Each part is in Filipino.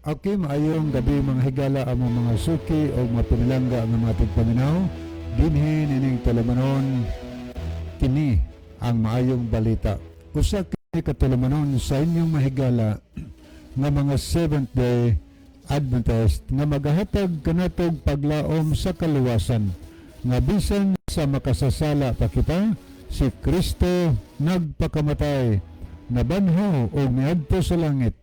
Okay, maayong gabi mga higala among mga suki o mga pinilangga ang mga tigpaminaw. Dinhi nining talamanon kini ang maayong balita. Usa kini katulamanon sa inyong mahigala nga mga Seventh-day Adventist nga magahatag kanatog paglaom sa kaluwasan nga bisan sa makasasala pa kita, si Kristo nagpakamatay, nabanhaw o miadto sa langit,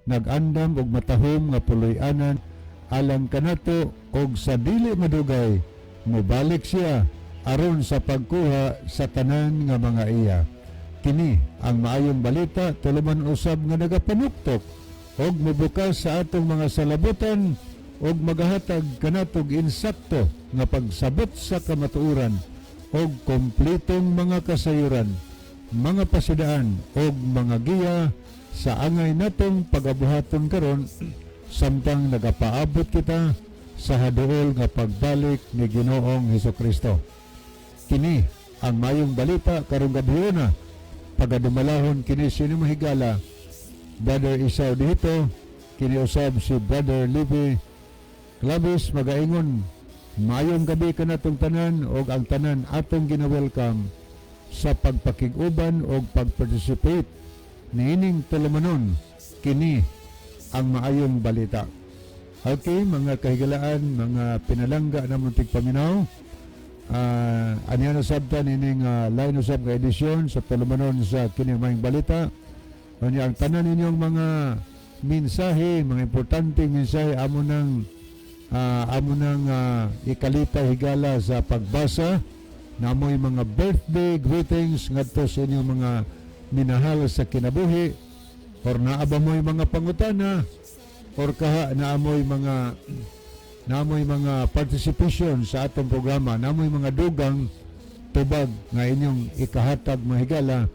nagandam og matahom nga puloy-anan alang kanato og sa dili madugay mobalik siya aron sa pagkuha sa tanan nga mga iya. Kini ang maayong balita tuluman usab nga nagapanuktok og mobukas sa atong mga salabutan og magahatag kanatog insakto nga pagsabot sa kamatuoran og kompletong mga kasayuran, mga pasidaan og mga giya sa angay natong pagabuhaton karon samtang nagapaabot kita sa haduol nga pagbalik ni Ginoong Hesukristo. Kini ang mayong balita karong gabi na pagadumalahon kini sino mahigala Brother Isaw dito, kini usab si Brother Libby Clavis magaingon. Mayong gabi kanatong tanan og ang tanan atong gina-welcome sa pagpakig-uban og pag-participate niining talamanon kini ang maayong balita. Okay, mga kahigalaan, mga pinalangga na muntik paminaw, anihan usabta nining line usab nga edisyon sa talamanon sa kini maayong balita. Ang tanan ninyong mga mensahe, mga importanteng mensahe amo nang ikalita higala sa pagbasa namoy mga birthday greetings ngadto sa inyong mga minahal sa kinabuhi, or naaba mo'y mga pangutana, or kaha naamoy mga participation sa atong programa, naamoy mga dugang tubag nga inyong ikahatag mahigala,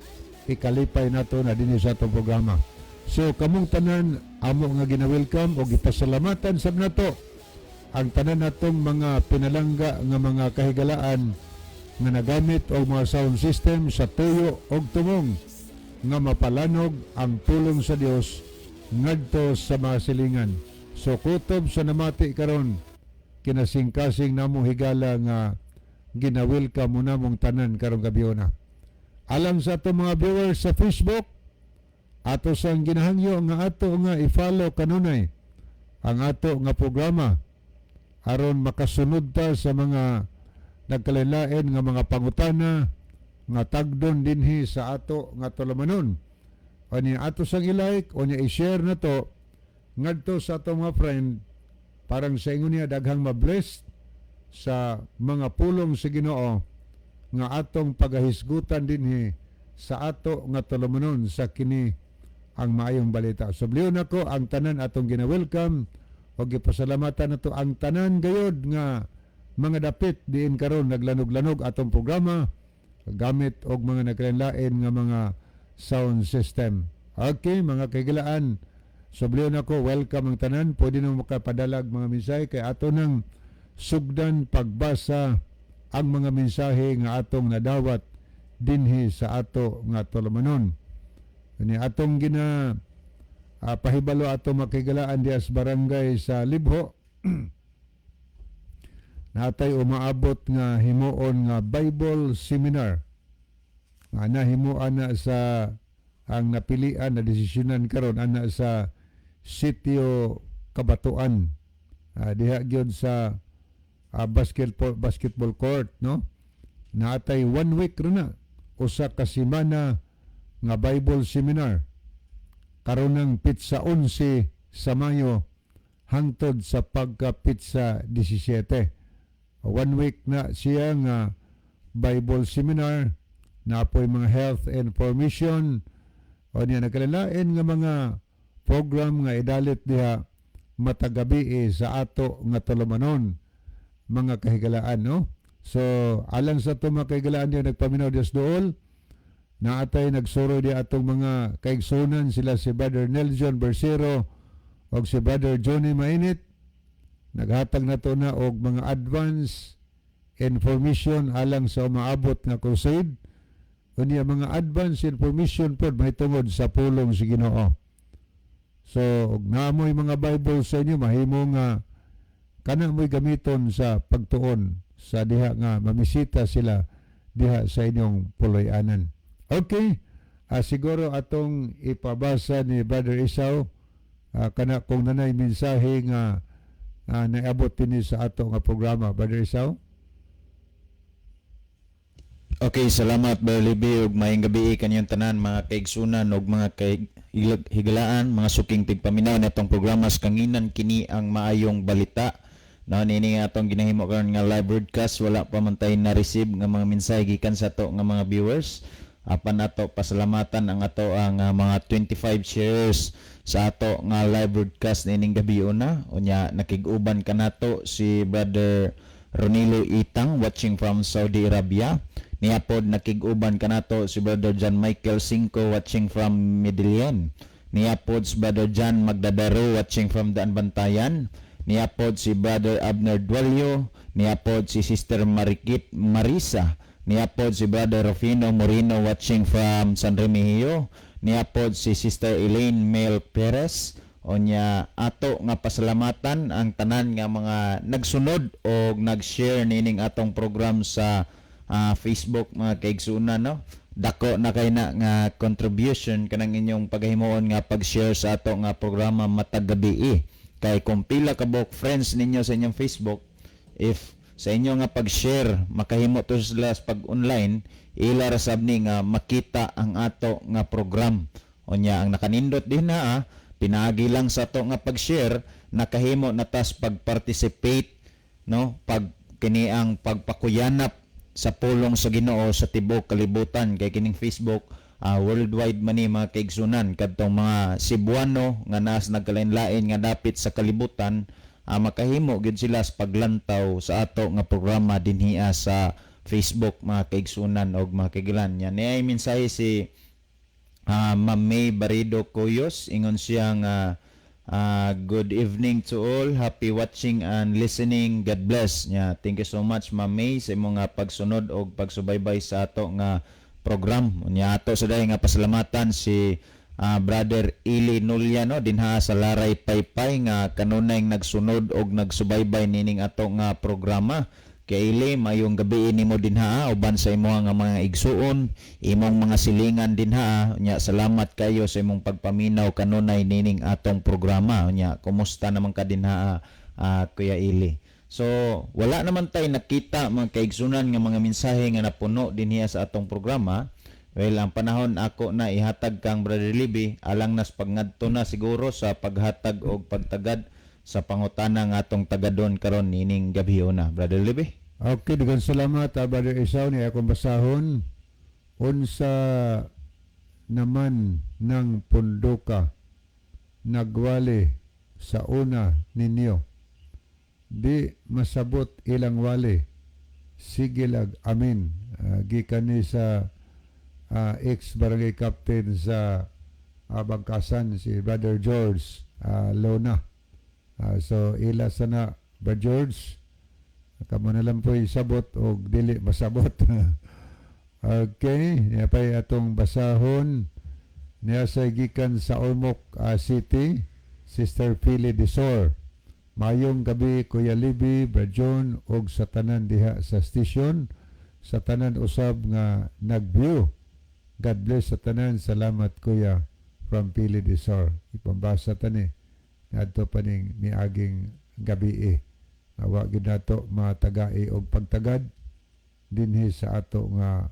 ikalipay nato na dinhi sa atong programa. So kamong tanan amo nga gina-welcome o gipasalamatan sab nato ang tanan natong mga pinalangga nga mga kahigalaan nga nagamit og mga sound system sa tuyo og tumong nga mapalanog ang pulong sa Dios ngadto sa mga silingan. So kutob sa namati karon kinasingkasing namo higala nga gina-welcome mo namong tanan karong gabi na. Alang sa ato mga viewers sa Facebook, ato sang ginahangyo nga ato nga i-follow kanunay ang ato nga programa aron makasunod ta sa mga nagkalain nga mga pangutana nga tagdon dinhi sa ato nga tulamanon. O niya ato sang i-like o niya i-share na to ngadto sa ato mga friend parang sa ingon niya daghang mabless sa mga pulong sa Ginoo nga atong pagahisgutan dinhi sa ato nga tulamanon sa kini ang maayong balita. So bliyon nako ang tanan atong gina-welcome o gipasalamatan nato ang tanan gayod nga mga dapit diin karon naglanog-lanog atong programa gamit og mga naglain nga mga sound system. Okay, mga kahigalaan, subliyon ako, welcome ang tanan. Pwede nang makapadalag mga mensahe kay ato nang sugdan pagbasa ang mga mensahe nga atong nadawat dinhi sa ato nga tulamanon. Ni atong gina pahibalo ato makigalaan dias barangay sa Libho. Natay umaabot nga himuon nga Bible seminar nga nahimuan na sa ang napilian na desisyonan karon ana sa Sitio Kabatuan, diha gyud sa basketball court, no? Natay 1 week ro na usa ka semana nga Bible seminar karon ng pitsa 11 sa Mayo hangtod sa pagka-pitsa 17. 1 week na siya nga Bible seminar na apoy mga health information o niya nagkalalain nga mga program nga idalit diha matagabi sa ato nga tulamanon mga kahigalaan, no? So alang sa ito mga kahigalaan diya nagpaminaw Diyos dool na atay nagsuro di atong mga kaigsunan sila si Brother Nelson Bersero o si Brother Johnny Mainit. Naghatag na to na og mga advance information alang sa umaabot nga crusade. Unya mga advance information pod mahitungod sa pulong sa Ginoo. So ug naamoy mga Bible sa inyo mahimo nga kana mo'y gamiton sa pagtuon sa diha nga mamisita sila diha sa inyong puloy-anan. Okay, siguro atong ipabasa ni Brother Isaw kana kung nanay mensahe nga naabot din sa ato nga programa. Brother Isaw? Okay, salamat Brother Libby ug maayong gabi kanyang tanan mga kaigsunan ug mga higalaan, mga suking tigpaminaw natong programa sa kanginan kini ang maayong balita. No nini atong ginahimo karon nga live broadcast wala pa man tay na receive nga mga mensahe gikan sa ato nga mga viewers. Apan ato pasalamatan ang ato ang mga 25 shares sa ato nga live broadcast nining gabi una. Unya nakig-uban kanato si Brother Ronilo Itang watching from Saudi Arabia. Niapod nakig-uban kanato si Brother John Michael Cinco watching from Medellin. Niapod si Brother John Magdadaro watching from Daan Bantayan. Niapod si Brother Abner Dualio. Niapod si Sister Marikit Marisa. Niapod si Brother Rufino Moreno watching from San Remigio. Niapod si Sister Elaine Mel Perez. Onya ato nga pasalamatan ang tanan nga mga nagsunod o nag-share nining atong program sa Facebook mga kaigsunan no. Dako na kay na nga contribution kanang inyong paghimuon nga pag-share sa ato nga programa matag gabi. Kay kung pila ka bok friends ninyo sa inyong Facebook, if sa inyo nga pag-share makahimo to sila pag online, ila ra sabni nga makita ang ato nga program. Onya ang nakanindot din na pinaagi lang sa ato nga pag-share nakahimo na tas pag-participate no pag kini ang pagpakuyanap sa pulong sa Ginoo sa tibok kalibutan kay kining Facebook worldwide man ni mga kaigsunan kadtong mga Cebuano nga nas nagkalain-lain nga dapit sa kalibutan makahimo gid sila sa paglantaw sa ato nga programa dinhiya sa Facebook mga kaigsunan og mga kaigilan. Yan ay mensahe si Ma'am May Barido Coyos ingon siya nga good evening to all. Happy watching and listening. God bless. Yeah, thank you so much Ma'am May sa imong pagsunod o pagsubaybay sa ato nga program. Unya ato sa dayon nga pasalamatan si Brother Ili Nuliano dinha sa Laray Paypay nga kanunay nagsunod og nagsubaybay nining ato nga programa. Kay Ili, mayong gabi nimo dinha uban sa imong nga mga igsuon, imong mga silingan dinha. Nya salamat kayo sa imong pagpaminaw kanunay nining atong programa. Nya kumusta naman ka dinha Kuya Ili? So wala naman tay nakita mga kaigsunan nga mga mensahe nga napuno dinhiya sa atong programa. Well, ang panahon ako na ihatag kang Brother Libby alang nas pagngadto na siguro sa paghatag og pagtagad sa pangutana nga atong tagadon karon nining gabi na Brother Libby. Okay, daghang salamat Brother Isaw ni akong basahon unsa naman ng pundoka nagwali sa una ninyo di masabot ilang wali sige lag amin. Gikan ni sa ex-barangay captain sa Bangkasan si Brother George Lona. So ila sana ba George kamo na lang po isabot o dili masabot. Okay, niya pa atong basahon niya sa gikan sa Ormoc City, Sister Philly Desor. Mayong gabi Kuya Libby, Brajon og sa tanan diha sa station, sa tanan usab nga nag-view. God bless sa tanan. Salamat Kuya from Philly Desor. Ipambasa tani ngadto pa ning miaging gabi Awa gid nato matagai og pagtagad dinhi sa ato nga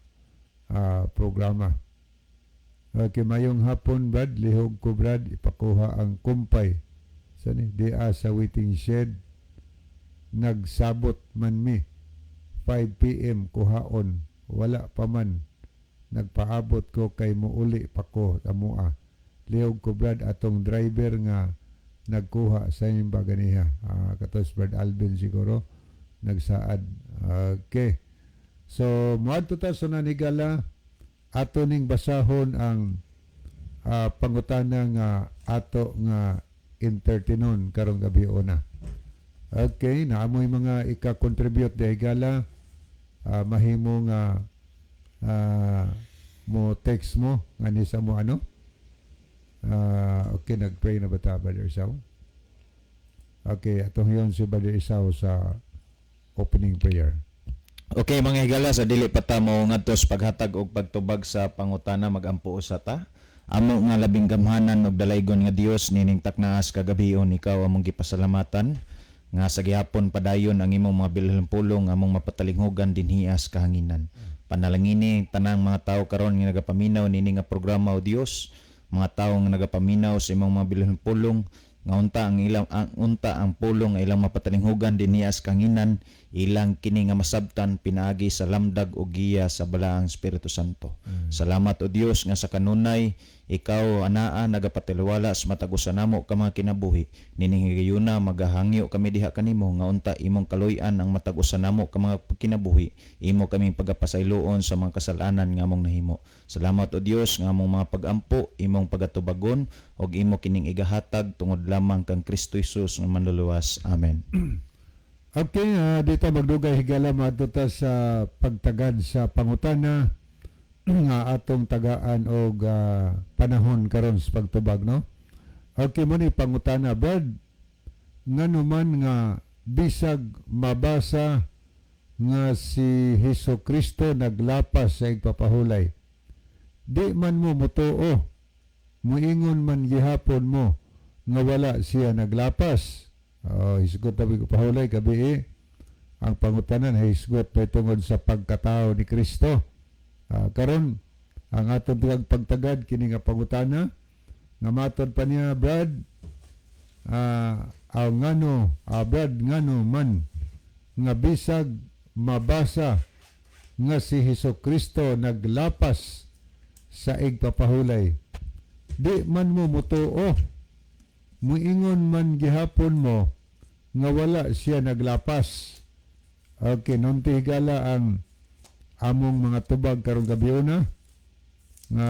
programa. Okay, mayong hapon Brad, lihog ko Brad, ipakuha ang kumpay sa ni diya sa waiting shed. Nagsabot man mi 5 PM kuhaon, wala pa man nagpaabot ko kay muuli pa ko amua. Lihog ko Brad atong driver nga nagkuha sa inyong baganiha. Katos Brad Alvin siguro nagsaad. Okay. So moadto ta sa nanigala ato ning basahon ang pangutana nga ato nga entertainon karong gabi una. Okay, naamoy mga ika-contribute day gala. Mahimo nga mo text mo nga ni sa mo ano. Okay, nag-pray na ba ta, Brother Isaw? Okay, atong yun si Brother Isaw sa opening prayer. Okay, mga higala, sa dili pa ta mo ngadto sa paghatag og pagtubag sa pangutana, magampo usa ta. Amo nga labing gamhanan og dalaygon nga Dios nining taknaas kagabion, ikaw among gipasalamatan nga sa gihapon padayon ang imong mga bilhon pulong among mapatalinghugan dinhias kahanginan. Panalangini tanang mga tawo karon nga nagapaminaw nini nga programa o Dios, mga tawo nga nagapaminaw sa imong mga bilhon pulong nga unta ang pulong nga ilang mapatalinghugan dinhias kahanginan, ilang kini nga masabtan pinaagi sa lamdag o giya sa balaang Espiritu Santo. Salamat o Dios nga sa kanunay ikaw anaa nagapatiwala sa matagusan namo ka mga kinabuhi, nining higayuna magahangyo kami diha kanimo nga unta imong kaluy-an ang matagusan namo ka mga kinabuhi, imo kaming pagapasayloon sa mga kasalanan nga among nahimo. Salamat o Dios nga among mga pagampo imong pagatubagon og imo kining igahatag tungod lamang kang Kristo Jesus nga manluluwas. Amen. Okay, dito magdugay higala matuta sa pagtagad sa pangutana nga atong tagaan og panahon karon sa pagtubag, no? Okay mo ni pangutana, Brad. Ngano man nga bisag mabasa nga si Hesukristo naglapas sa igpapahulay, di man mo mutuo, muingon man gihapon mo nga wala siya naglapas. Hisgot na igpapahulay gabi ang pangutanan hisgot pa tungod sa pagkatao ni Kristo. Karon ang atong pagtagad kini nga pangutana nga matod pa niya, Brad, Brad ngano man nga bisag mabasa nga si Hesukristo naglapas sa igpapahulay, di man mo mutuo, muingon man gihapon mo nga wala siya naglapas. Okay, nunti higala ang among mga tubag karong gabiuna nga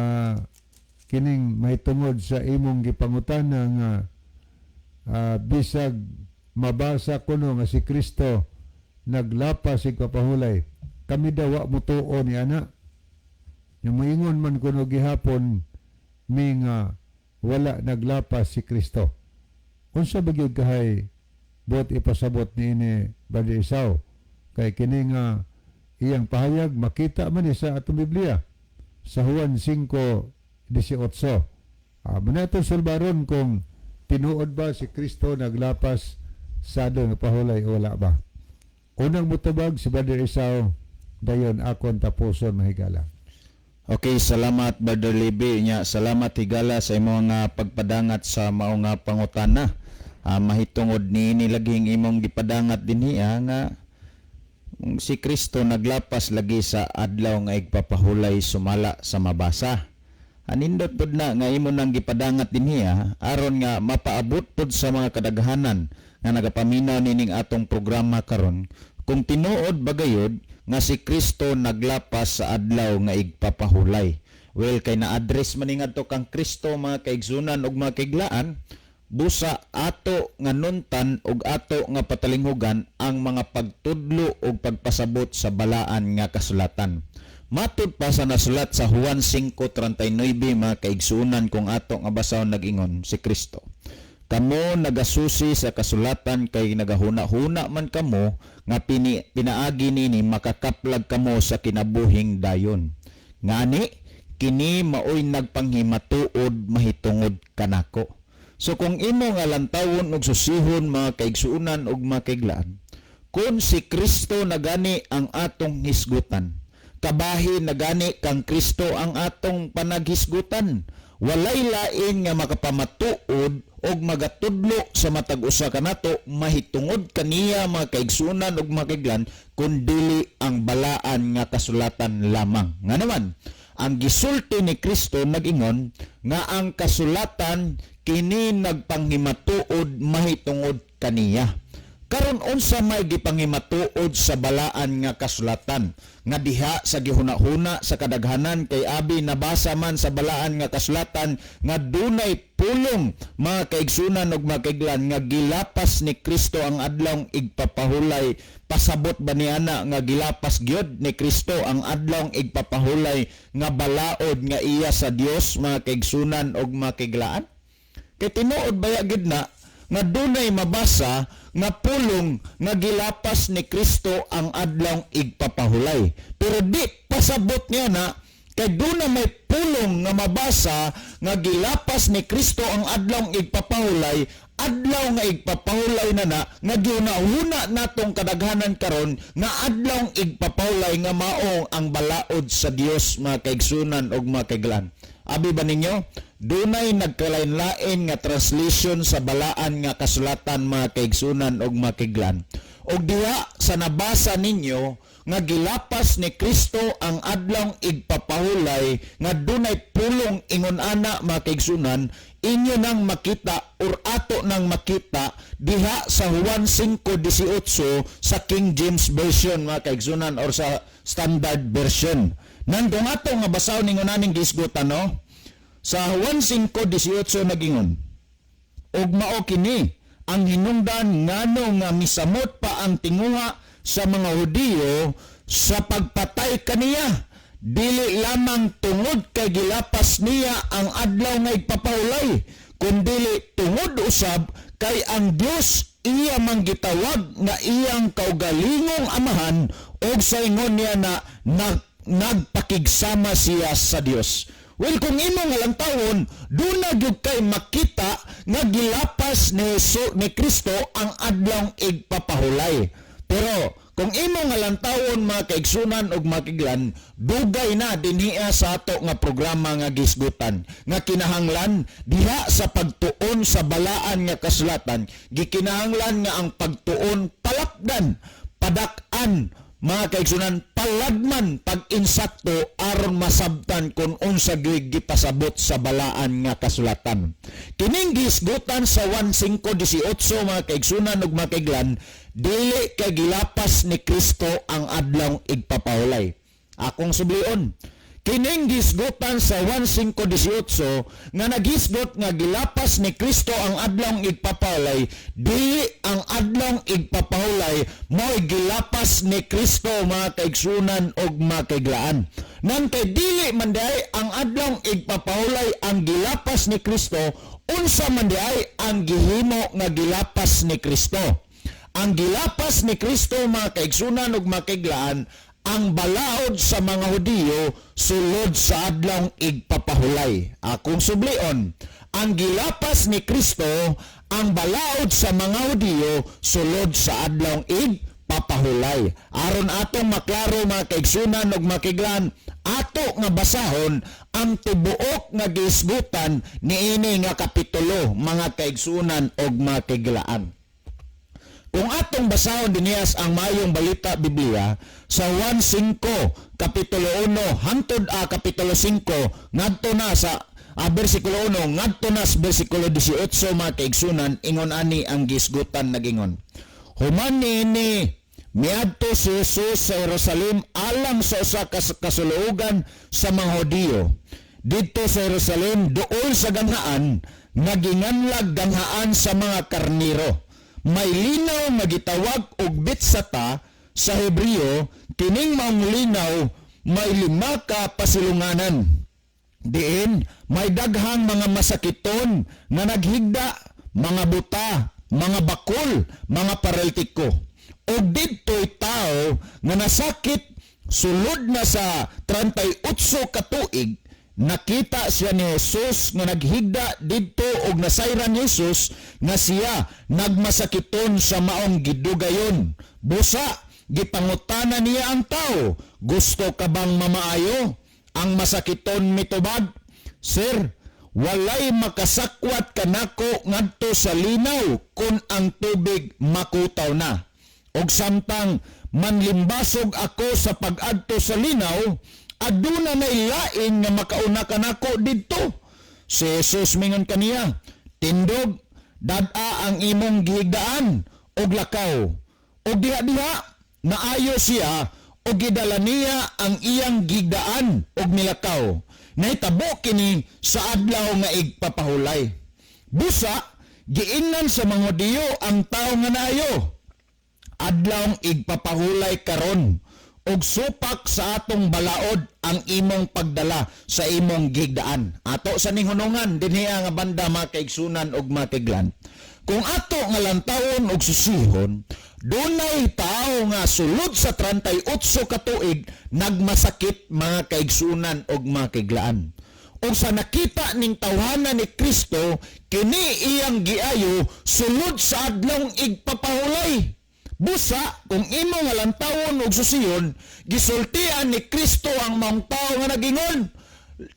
kining mahitungod sa imong gipangutana nga bisag mabasa kuno nga si Kristo naglapas sa igpapahulay, kami daw wa mutuo ni ana. Yung moingon man kuno gihapon mi nga wala naglapas si Kristo. Unsa ba gyud kahay buot ipasabot niini Brother Isaw kay kini nga iyang pahayag makita man sa atong Biblia sa Juan 5:18. Manaton sulbaron kung tinuod ba si Kristo naglapas sa adong pahulay o wala ba. Unang mutubag si Brother Isaw, dayon akon tapuson mahigala. Okay, salamat Brother Libby nya. Salamat higala sa imong nga pagpadangat sa mao nga pangutana. Mahitungod ni nilaging imong gipadangat dinhiya nga si Kristo naglapas lagi sa adlaw nga igpapahulay sumala sa mabasa. Anindot pud na nga imo nang gipadangat dinhiya aron nga mapaabot pud sa mga kadaghanan nga nagapaminaw nining atong programa karon kung tinuod ba gayud nga si Kristo naglapas sa adlaw nga igpapahulay. Well, kay na-address man ngadto kang Kristo mga kaigsunan ug mga kaiglaan, busa ato nga nuntan ug ato nga patalinghugan ang mga pagtudlo ug pagpasabot sa balaan nga kasulatan. Matud pa sa nasulat sa Juan 5:39 mga kaigsunan kung ato nga basahon nag-ingon si Kristo. Kamo nagasusi sa kasulatan kay nagahuna-huna man kamo nga pinaagi nini makakaplag kamo sa kinabuhing dayon. Ngani kini maoy nagpanghimatuod mahitungod kanako. So kung imo nga lantawon og susihon mga kaigsuunan ug mga kaiglaan, kung si Kristo nagani ang atong hisgutan, kabahi nagani kang Kristo ang atong panaghisgutan, walay lain nga makapamatuod og magatudlo sa matag usa kanato mahitungod kaniya mga kaigsuunan ug mga kaiglaan kundi ang balaan nga kasulatan lamang. Nga naman ang gisulti ni Kristo nag-ingon nga ang kasulatan kini nagpanghimatuod mahitungod kaniya. Karon unsa may gipangimatuod sa balaan nga kasulatan nga diha sa gihuna-huna sa kadaghanan kay abi nabasa man sa balaan nga kasulatan nga dunay pulong mga kaigsunan ug mga kaiglan nga gilapas ni Kristo ang adlawng igpapahulay. Pasabot ba niana nga gilapas gyud ni Kristo ang adlawng igpapahulay nga balaod nga iya sa Dios mga kaigsunan ug mga kaiglaan? Kay tinuod baya gid na nga dunay mabasa nga pulong nga gilapas ni Kristo ang adlawng igpapahulay. Pero di pasabot niya na kay dunay may pulong nga mabasa nga gilapas ni Kristo ang adlawng igpapahulay, adlaw nga igpapahulay na nga gihuna-huna natong kadaghanan karon nga adlawng igpapahulay nga mao ang balaod sa Dios mga kaigsunan ug mga kaiglan. Abi ba ninyo? Dunay nagkalain-lain nga translation sa balaan nga kasulatan mga kaigsunan ug mga kaiglan. Og diha sa nabasa ninyo nga gilapas ni Kristo ang adlawng igpapahulay nga dunay pulong ingon ana mga kaigsunan, inyo nang makita or ato nang makita diha sa Juan 5:18 sa King James Version mga kaigsunan or sa Standard Version. Nandong ato nga basahon ningon aning gisgutan no? Sa Juan 5:18 nagingon, og mao kini ang hinungdan ngano nga misamot pa ang tinguha sa mga Hudiyo sa pagpatay kaniya, dili lamang tungod kay gilapas niya ang adlaw nga igpapahulay, kundi tungod usab kay ang Dios iya man gitawag nga iyang kaugalingong amahan og sa ingon niya na nagpakigsama siya sa Dios. Well, kung imo nga lang taon, doon na gyud kay makita nga gilapas ni Kristo ang adlawng igpapahulay. Pero kung imo nga lang taon mga kaigsunan ug mga kaiglan, dugay na dinhiya sa ato nga programa nga gisgutan nga kinahanglan diha sa pagtuon sa balaan nga kasulatan, gikinahanglan nga ang pagtuon palapdan, padak-an mga kaigsunan, palagman pag-insakto aron masabtan kung unsa gyud gipasabot sa balaan nga kasulatan. Kining gisgutan sa 1:5:18 mga kaigsunan ug mga kaiglan, dili kay gilapas ni Kristo ang adlawng igpapahulay. Akong sublion, kining gisgutan sa 1:5:18 nga nagisgot nga gilapas ni Kristo ang adlawng igpapahulay, dili ang adlawng igpapahulay mo'y gilapas ni Kristo mga kaigsunan ug mga kaiglaan. Nang kay dili man diay ang adlawng igpapahulay ang gilapas ni Kristo, unsa man diay ang gihimo nga gilapas ni Kristo? Ang gilapas ni Kristo mga kaigsunan ug mga kaiglaan, ang balaod sa mga Hudiyo sulod sa adlawng igpapahulay. Akong sublion, ang gilapas ni Kristo ang balaod sa mga Hudiyo sulod sa adlawng igpapahulay. Aron atong maklaro mga kaigsunan ug mga kaiglaan, ato nga basahon ang tibuok nga gisgutan niini nga kapitulo mga kaigsunan ug mga kaiglaan. Kung atong basahon diniyas ang mayong balita Biblia sa 1:5 kapitulo 1 hangtod kapitulo 5 ngadto na sa bersikulo 1 ngadto na sa bersikulo 18 mga kaigsunan, ingon ani ang gisgutan nagingon. Human niini miadto si Jesus sa Jerusalem alang sa usa ka kasuluogan sa mga Hudiyo. Dito sa Jerusalem duol sa ganghaan naginganlag ganghaan sa mga karniro. May linaw nga gitawag og Betsata sa Hebreo, kining maong linaw may 5 ka pasilunganan. Diin may daghang mga masakiton nga naghigda, mga buta, mga bakol, mga paralitiko. Og didto'y tao nga nasakit sulod na sa 38 ka tuig, nakita siya ni Jesus nga naghigda didto og nasayran ni Jesus nga siya nagmasakiton sa maong gidugayon. Busa, gipangutana niya ang tao, gusto ka bang mamaayo? Ang masakiton mitubag, Sir, walay makasakwat kanako ngadto sa linaw kung ang tubig makutaw na. Og samtang manlimbasog ako sa pag-adto sa linaw, aduna na ilain nga makauna ka nako didto. Si Jesus mingon kaniya, tindog, dad-a ang imong gihigdaan og lakaw. Og diha-diha naayo siya og gidala niya ang iyang gigdaan og milakaw. Nahitabo kini sa adlaw nga igpapahulay. Busa giingnan sa mga Hudiyo ang tawo nga naayo. Adlaw igpapahulay karon og supak sa atong balaod ang imong pagdala sa imong gigdaan. Ato sa ning hunungan dinhi nga banda mga kaigsunan og makiglan. Kung ato nga lantawon og susihon, dunay tao nga sulod sa 38 ka tuig nagmasakit mga kaigsunan og makiglaan. O sa nakita ning tawhanan ni Kristo, kini iyang giayo sulod sa adlong igpapahulay. Busa, kung imo nga lantawon og susiyon, gisultian ni Kristo ang maong tao nga nagingon,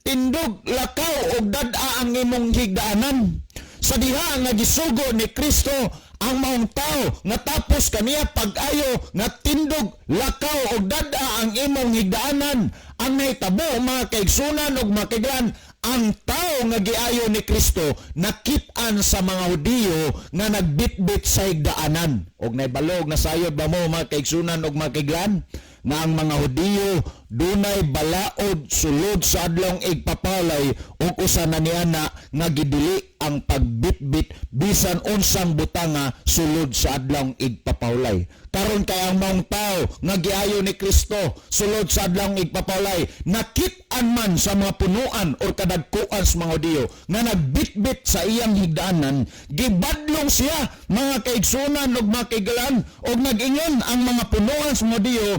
tindog, lakaw og dad-a ang imong higdaanan. Sa diha nga gisugo ni Kristo ang maong tao nga tapos kaniya pag-ayo nga tindog, lakaw og dad-a ang imong higdaanan. Ang nahitabo mga kaigsunan og makiglan, ang tao nga giayo ni Kristo nakit-an sa mga Hudiyo nga nagbitbit sa higdaanan. Og naibalog na sayod ba mo mga kaigsunan og makiglan nga ang mga Hudiyo dunay balaod sulod sa adlong igpapalay ug usa na niana nga gidili ang pagbitbit bisan unsang butanga sulod sa adlong igpapawlay. Karon kay ang maong tao nga giayo ni Kristo sulod sa adlong igpapawlay nakit-an man sa mga punuan o kadagkuan sa mga Hudiyo nga nagbitbit sa iyang higdaanan, gibadlong siya mga kaigsunan ug makiglan og nag-ingon ang mga punuan sa mga Hudiyo,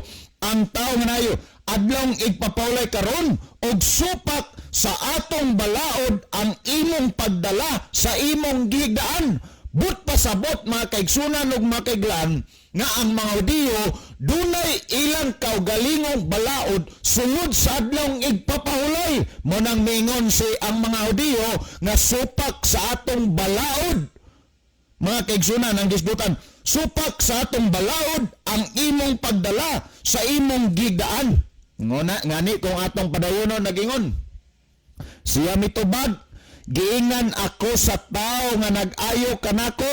ang tao nga nayo adlong igpapawlay karon og supak sa atong balaod ang imong pagdala sa imong gigdaan. But pasabot mga kaigsunan ug makiglan nga ang mga Hudiyo dunay ilang kaugalingong balaod sulod sa adlong igpapahulay. Mo nang mingon si ang mga Hudiyo nga supak sa atong balaod. Mga kaigsunan ang disbutan, supak sa atong balaod ang imong pagdala sa imong gigdaan. Ngani kung atong padayonon nagingon, siya mitubag, giingan ako sa tao nga nag-ayo kanako,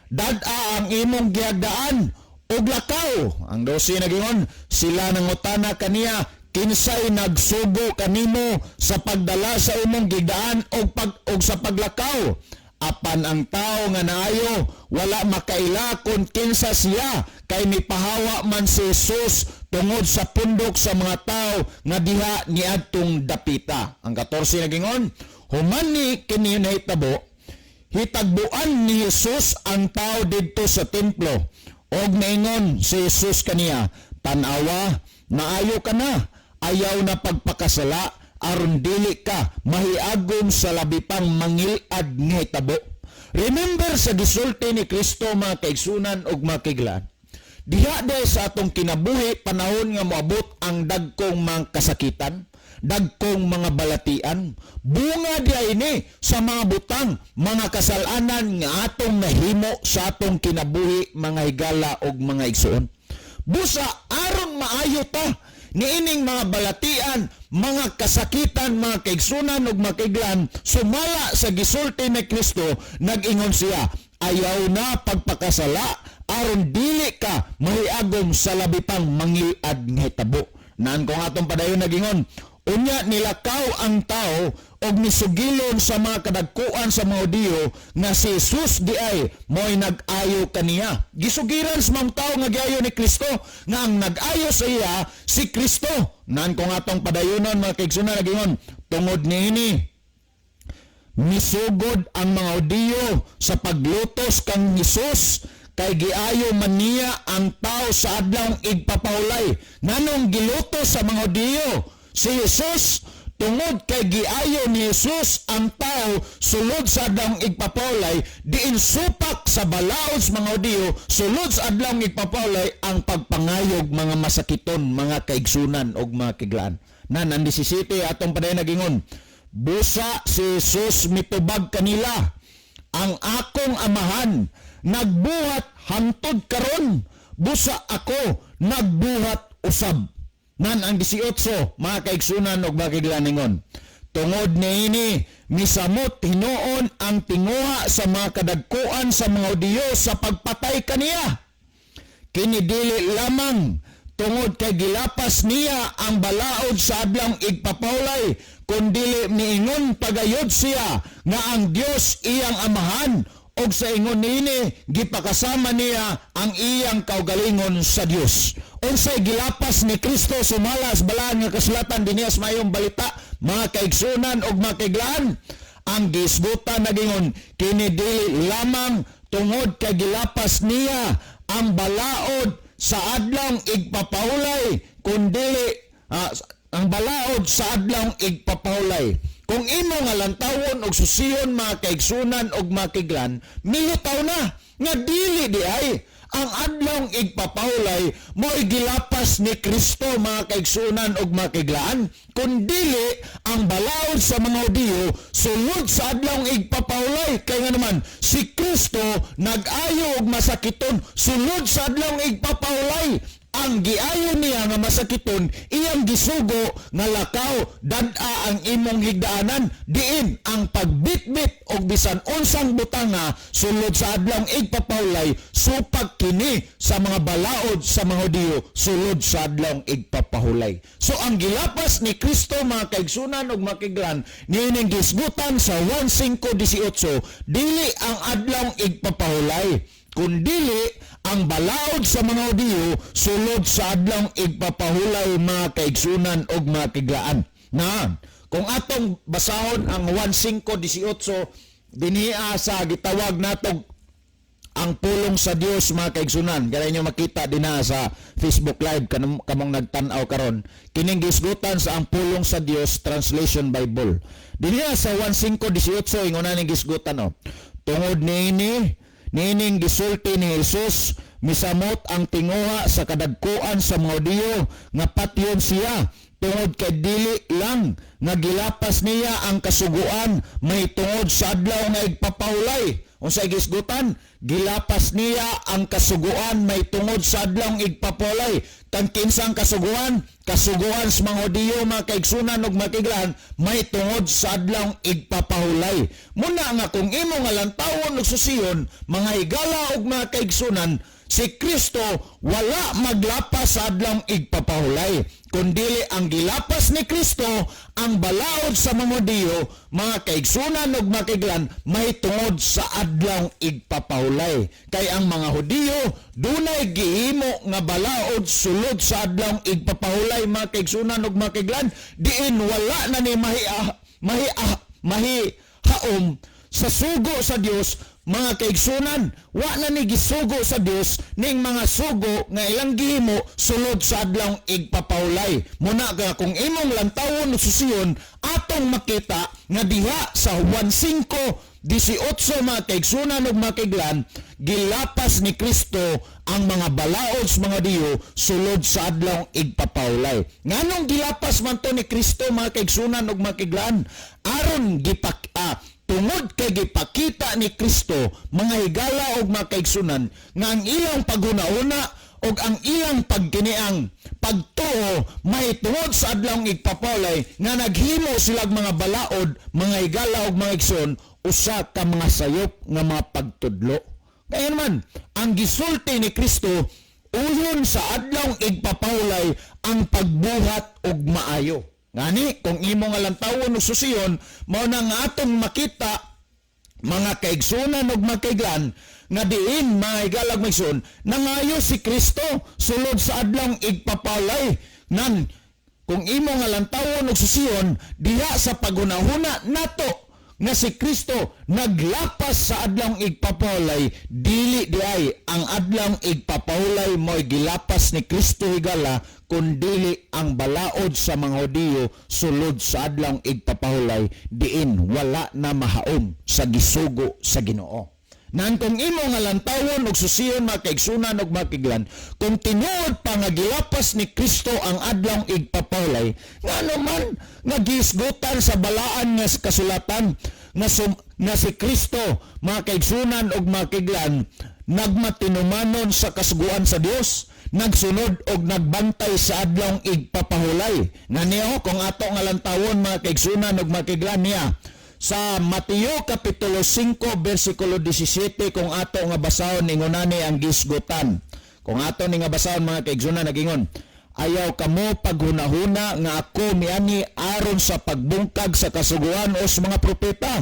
dad-a ang imong gihagdaan og lakaw. Ang 12 nagingon, sila nangutana kaniya, kinsay nagsugo kanimo sa pagdala sa imong gigdaan og sa paglakaw. Apan ang tao nga naayo wala makaila kung kinsa siya, kay mipahawa man si Jesus tungod sa pundok sa mga tao nga diha niadtong dapita. Ang 14 nagingon, human ni kini nahitabo, hitagbuan ni Jesus ang tao didto sa templo og naingon si Jesus kaniya, tan-awa, naayo ka na, ayaw na pagpakasala aron dili ka mahiagom sa labi pang mangilad nga hitabo. Remember sa gisulti ni Kristo mga kaigsunan ug makiglan, diha day sa atong kinabuhi panahon nga moabot ang dagkong mga kasakitan, dagkong mga balatian, bunga diha ini sa mga butang, mga kasalanan nga atong nahimo sa atong kinabuhi mga higala ug mga igsuon. Busa aron maayo ta niining mga balatian, mga kasakitan, mga kaigsunan ug makiglan, sumala sa gisulti ni Kristo, nag-ingon siya, ayaw na pagpakasala aron dili ka mahiagom sa labi pang mangilad nga hitabo. Naan kung atong padayon nag-ingon, unya nilakaw ang tao og nisugilon sa mga kadagkuan sa mga Hudiyo nga si Jesus di ay mo'y nag-ayo kaniya. Gisugiran sa mga tao nga giayo ni Kristo nga ang nag-ayo sa iya si Kristo. Naan kung atong padayonon mga kaigsunan nagingon, tungod niini misugod ang mga Hudiyo sa paglutos kang Jesus, kay giayo man niya ang tao sa adlong igpapahulay. Nganong gilutos sa mga Hudiyo si Jesus? Tungod kay giayo ni Jesus ang tao sulod sa adlong igpapahulay, diin supak sa balaod sa mga Hudiyo sulod sa adlong igpapahulay ang pagpangayog mga masakiton, mga kaigsunan og mga kiglaan. Nan ang 17 atong padayon nagingon, busa si Jesus mitubag kanila, ang akong amahan nagbuhat hantod karon, busa ako nagbuhat usab. Nan ang 18 mga kaigsunan og makiglaningon, Tungod niini misamot hinuon ang tinguha sa mga kadagkuan sa mga Hudiyo sa pagpatay kaniya. Kini dili lamang tungod kay gilapas niya ang balaod sa adlang igpapawlay, kundi miingon pagayod siya nga ang Dios iyang amahan, og sa ingon niini gipakasama niya ang iyang kaugalingon sa Dios. Unsay gilapas ni Kristo sumalas balaan nga kasulatan dinhi sa mayong balita, mga kaigsunan og mga kaiglaan, ang gisgutan nagingon kini dili lamang tungod kay gilapas niya ang balaod sa adlang igpapahulay, kundi ang balaod sa adlang igpapahulay. Kung imo nga lantawon og susiyon mga kaigsunan og mga kaiglan, militaw na nga dili di ay ang adlong igpapahulay mo'y gilapas ni Kristo mga kaigsunan og mga kaiglaan, kundili ang balaod sa mga Hudiyo sulod sa adlong igpapahulay. Kaya nga naman si Kristo nag-ayo og masakiton sulod sa adlong igpapahulay. Ang giayo niya nga masakiton iyang gisugo nga lakaw dad-a ang imong higdaanan, diin ang pagbitbit og bisan unsang butanga sulod sa adlong igpapahulay supag kini sa mga balaod sa mga Hudiyo sulod sa adlong igpapahulay. So ang gilapas ni Kristo mga kaigsunan og mga kaiglan niining gisgutan sa 1:5-18 dili ang adlong igpapahulay, kundili ang balaod sa mga Hudiyo sulod sa adlong igpapahulay mga kaigsunan og mga kaiglaan. Na kung atong basahon ang 1:5-18 dinhiya sa gitawag natog ang pulong sa Dios mga kaigsunan, kaya nyo makita din sa Facebook Live kamong nagtanaw karon, kining gisgutan sa ang pulong sa Dios Translation Bible. Dinhiya sa 1:5-18 ingon ning gisgutan tungod nining gisulti ni Jesus misamot ang tinguha sa kadagkuan sa mga Hudiyo nga patyon siya, tungod kay dili lang nga gilapas niya ang kasuguan may tungod sa adlaw nga igpapahulay. Unsay gisgutan? Gilapas niya ang kasuguan may tungod sa adlaw nga igpapahulay. Kang kinsang kasuguan? Kasuguan sa mga Hudiyo mga kaigsunan ug mga kaiglaan may tungod sa adlaw igpapahulay. Muna nga kung imo nga lantawon ug susiyon mga higala ug mga kaigsunan, si Kristo wala maglapas sa adlang igpapahulay, kundili ang gilapas ni Kristo ang balaod sa mga Hudiyo mga kaigsunan ug mga kaiglan may tungod sa adlang igpapahulay. Kay ang mga Hudiyo dunay gihimo nga balaod sulod sa adlang igpapahulay mga kaigsunan ug mga kaiglan, diin wala na ni mahihaom sa sugo sa Dios. Mga kaigsunan, wa na ni gisugo sa Dios ning mga sugo nga ilang gihimo sulod sa adlong igpapahulay. Muna ka kung imong lantawon o susiyon atong makita nga diha sa 1:5-18 mga kaigsunan ug mga kaiglan, gilapas ni Kristo ang mga balaod sa mga Hudiyo sulod sa adlong igpapahulay. Nganong gilapas man to ni Kristo mga kaigsunan ug mga kaiglan? Aron tungod kay gipakita ni Kristo mga higala og mga kaigsunan nga ang ilang paguna-una og ang ilang pagkiniang pagtuo may tungod sa adlong igpapahulay nga naghimo silang mga balaod, mga higala og mga igsoon usa ka mga sayop nga mga pagtudlo. Kaya naman ang gisulti ni Kristo uyon sa adlong igpapahulay ang pagbuhat og maayo. Ngani, kung imo nga lantawon o susiyon, mao na nga atong makita mga kaigsunan ug mga kaiglan nga diin mga higalag maigsoon nangayo si Kristo sulod sa adlong igpapahulay. Nan kung imo nga lantawon ug susiyon diha sa pagunahuna nato nga si Kristo naglapas sa adlong igpapahulay, dili diay ang adlong igpapahulay mo'y gilapas ni Kristo higala, kundili ang balaod sa mga Hudiyo sulod sa adlong igpapahulay, diin wala na mahaom sa gisugo sa Ginoo. Nan kung imo nga lantawon og susiyon mga kaigsunan ug mga kaiglan, kung tinuod pa nga gilapas ni Kristo ang adlong igpapahulay, ngano man nga gisgutan sa balaan nga kasulatan nga si Kristo mga kaigsunan ug mga kaiglan nagmatinumanon sa kasuguan sa Dios, nagsunod og nagbantay sa adlong igpapahulay. Nga niyo kung ato nga lantawon mga kaigsunan ug makiglan niya sa Mateo kapitulo 5 bersikulo 17 kung ato nga basahon ingunani ang gisgutan. Kung ato ni nga basahon mga kaigsunan nagingon, ayaw kamo paghunahuna nga ako miani aron sa pagbungkag sa kasuguan o sa mga propeta.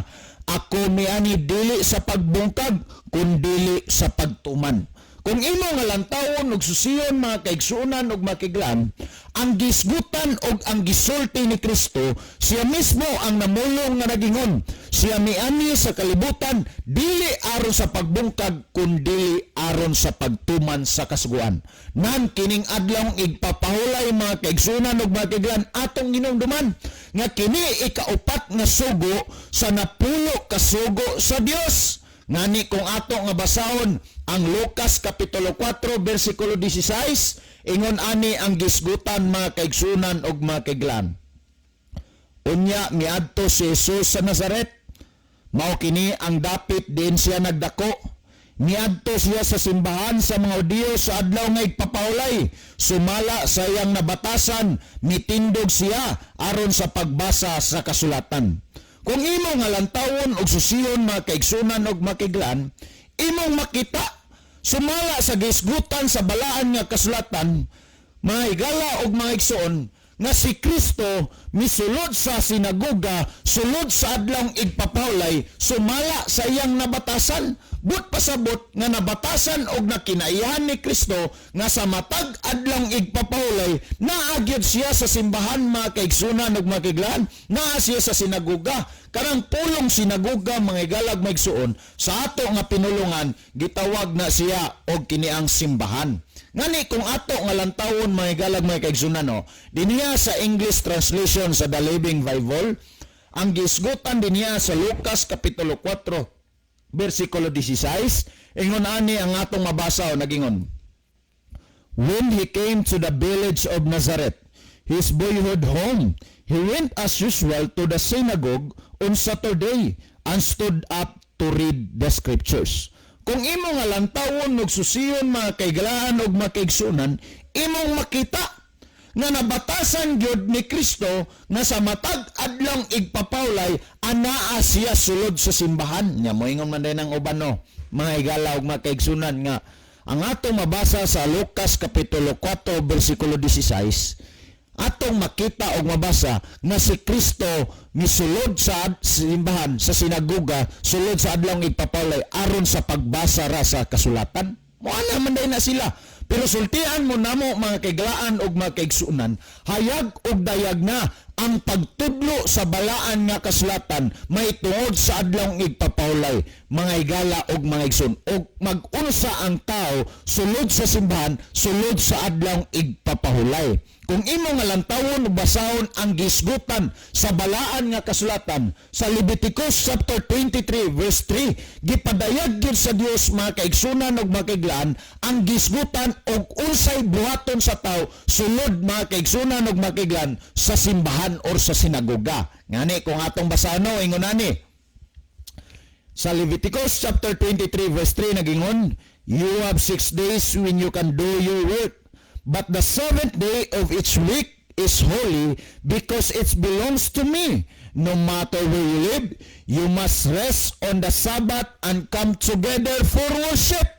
Ako miani dili sa pagbungkag kundi sa pagtuman. Kung imo nga lantawon ug susiyon mga kaigsunan ug makiglan, ang gisgutan ug ang gisulti ni Kristo, siya mismo ang namulong nga nagingon. Siya miani sa kalibutan dili aron sa pagbungkag kundi aron sa pagtuman sa kasuguan. Nan kining adlong igpapahulay mga kaigsunan ug makiglan atong ginumduman nga kini ikaupat nga sugo sa napulo ka sugo sa Dios. Ngani kung ato nga basahon ang Lucas kapitulo 4 bersikulo 16, ingon ani ang gisgutan mga kaigsunan ug mga kaiglan. Unya miadto si Jesus sa Nazaret, mao kini ang dapit din siya nagdako. Miadto siya sa simbahan sa mga Hudiyo sa adlaw nga igpapahulay. Sumala sa iyang nabatasan, mitindog siya aron sa pagbasa sa kasulatan. Kung imo nga lantawon og susiyon mga kaigsunan og makiglan, imong makita sumala sa gisgutan sa balaan nga kasulatan, mga higala og mga igsoon, nga si Kristo misulod sa sinagoga, sulod sa adlong igpapahulay, sumala sa iyang nabatasan. But pasabot nga nabatasan og nakinaihan ni Kristo nga sa matag adlong igpapahulay, naagyod siya sa simbahan mga kaigsunan ug makiglan, naa siya sa sinagoga. Karang pulong sinagoga mga igalag maigsuon, sa ato nga pinulungan, gitawag na siya og kiniang simbahan. Ngani kung ato nga lantawon mga igalag mga kaigsunan, no, diniya sa English translation sa The Living Bible, ang gisgutan diniya sa Lucas kapitulo 4 bersikulo 16, ingon ani ang atong mabasa o nagingon. When he came to the village of Nazareth, his boyhood home, he went as usual to the synagogue on Saturday and stood up to read the scriptures. Kung imo nga lantawon ug susiyon mga kaigalaan ug makaigsunan, imong makita nga nabatasan gyud ni Kristo nga sa matag adlong igpapawlay anaa siya sulod sa simbahan. Nya moingon man din ang uban no, mga higala ug makaigsunan nga ang atong mabasa sa Lucas kapitulo 4 bersikulo 16, atong makita og mabasa nga si Kristo misulod sa simbahan sa sinagoga sulod sa adlong igpapawlay aron sa pagbasa ra sa kasulatan. Moana man day na sila. Pero sultian mo namo mga kaiglaan ug mga kaigsunan, hayag ug dayag na ang pagtudlo sa balaan nga kasulatan may tungod sa adlong igpapahulay, mga higala ug mga igsoon, ug mag-unsa ang tao sulod sa simbahan, sulod sa adlong igpapahulay. Kung imo nga lantawon ug basahon ang gisgutan sa balaan nga kasulatan sa Leviticus chapter 23 verse 3, gipadayag gyud sa Dios mga kaigsunan ug mga kaiglaan ang gisgutan ug unsay buhaton sa tao sulod mga kaigsunan ug mga kaiglaan sa simbahan or sa sinagoga. Ngani kung atong basahon ingon ani sa Leviticus chapter 23 verse 3 nagingon, you have 6 days when you can do your work. But the seventh day of each week is holy because it belongs to me. No matter where you live, you must rest on the Sabbath and come together for worship.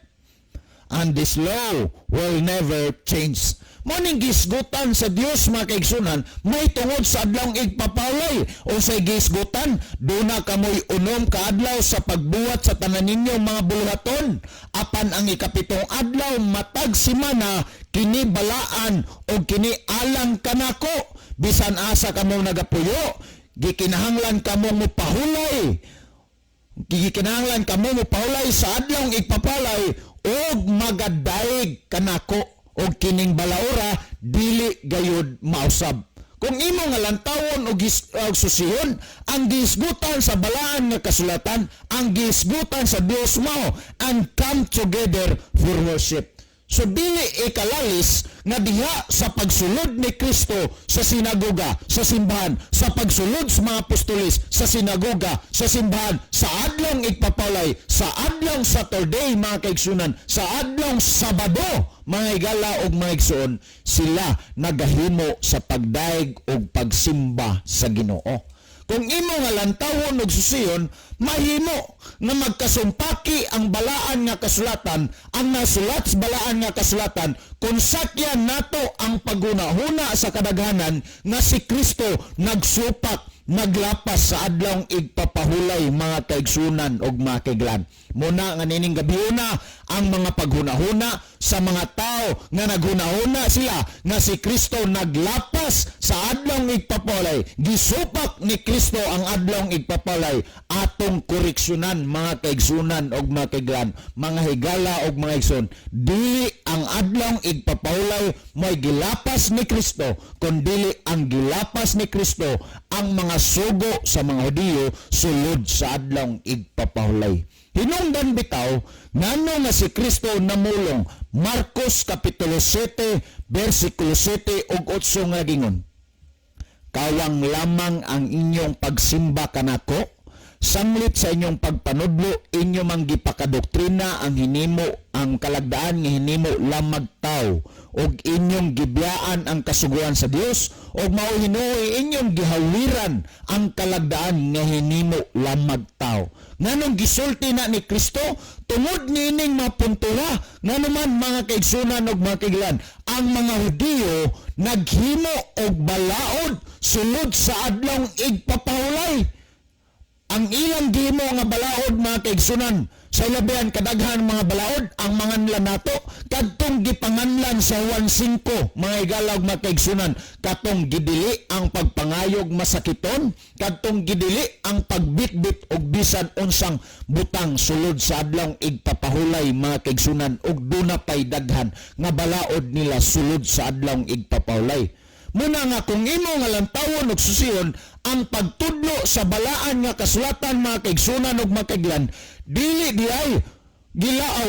And this law will never change. Moning gisgutan sa Dios mga kaigsunan, may tungod sa adlong igpapawlay o sa gisgutan, doon na kamoy unom kaadlaw sa pagbuhat sa tanan ninyong mga buluhaton. Apan ang ikapitong adlaw matag simana, kini balaan o kini alang kanako. Bisan asa kamong nagapuyo, gikinahanglan kamong mupahulay. Gikinahanglan kamong mupahulay sa adlong igpapalay o magadaig kanako. O kining balaura, dili gayud mausab. Kung imo nga lantawon o susihon, ang gisgutan sa balaan nga kasulatan, ang gisgutan sa Dios mao, and come together for worship. So dili ikalalis nga diha sa pagsulod ni Kristo sa sinagoga, sa simbahan, sa pagsulod sa mga apostolis, sa sinagoga, sa simbahan, sa adlong igpapawlay, sa adlong Saturday mga kaigsunan, sa adlong Sabado mga higala ug mga igsoon, sila nagahimo sa pagdaig ug pagsimba sa Ginoo. Kung imo nga lantawon ug susiyon, mahimo nga magkasumpaki ang balaan nga kasulatan, ang nasulat sa balaan nga kasulatan, kung sakyan nato ang paghunahuna sa kadaghanan nga si Kristo nagsupak, naglapas sa adlong igpapahulay mga kaigsunan ug mga kaiglan. Muna nga nining gabiuna ang mga paghunahuna sa mga tao nga naghunahuna sila nga si Kristo naglapas sa adlong igpapahulay. Gisupak ni Kristo ang adlong igpapahulay, atong koreksyonan mga kaigsunan ug mga kaiglan, mga higala ug mga igsoon. Dili ang adlong igpapahulay may gilapas ni Kristo, kundi ang gilapas ni Kristo ang mga sugo sa mga Hudiyo sulod sa adlong igpapahulay. Hinungdan bitaw ngano nga si Kristo namulong. Marcos kapitulo 7 bersikulo 7 ug 8 nga gingon, kawang lamang ang inyong pagsimba kanako, sanglit sa inyong pagpanudlo, inyo mang gipakadoktrina ang hinimo, ang kalagdaan nga hinimo lamag tao, og inyong gibiyaan ang kasuguan sa Dios, og mao hinuoy inyong gihawiran ang kalagdaan nga hinimo lamag tao. Nganong gisulti na ni Kristo tungod niining mapuntura nga naman mga kaigsunan ug mga kaiglan, ang mga Hudiyo naghimo og balaod sulod sa adlong igpapahulay. Ang ilang gihimo nga balaod mga kaigsunan, sa ilabihan kadaghan mga balaod ang manganlan nato kadtong gipanganlan sa Juan 5 mga igalaw mga kaigsunan, katong gidili ang pagpangayog masakiton, kadtong gidili ang pagbitbit og bisan unsang butang sulod sa adlong igpapahulay mga kaigsunan, ug duna pay daghan nga balaod nila sulod sa adlong igpapahulay. Muna nga kung imo nga lantawon ug susiyon ang pagtudlo sa balaan nga kasulatan mga kaigsunan ug mga kaiglan, dili diay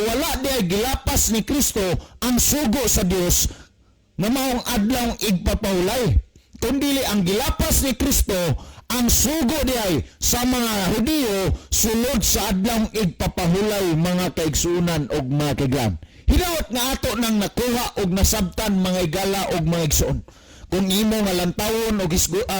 wala diay gilapas ni Kristo ang sugo sa Dios nga maong adlong igpapahulay, kundi ang gilapas ni Kristo ang sugo diay sa mga Hudiyo sulod sa adlong igpapahulay mga kaigsunan ug mga kaiglan. Hinaot nga ato nang nakuha og nasabtan mga igala ug mga igsoon. Kung imo nga lantawon og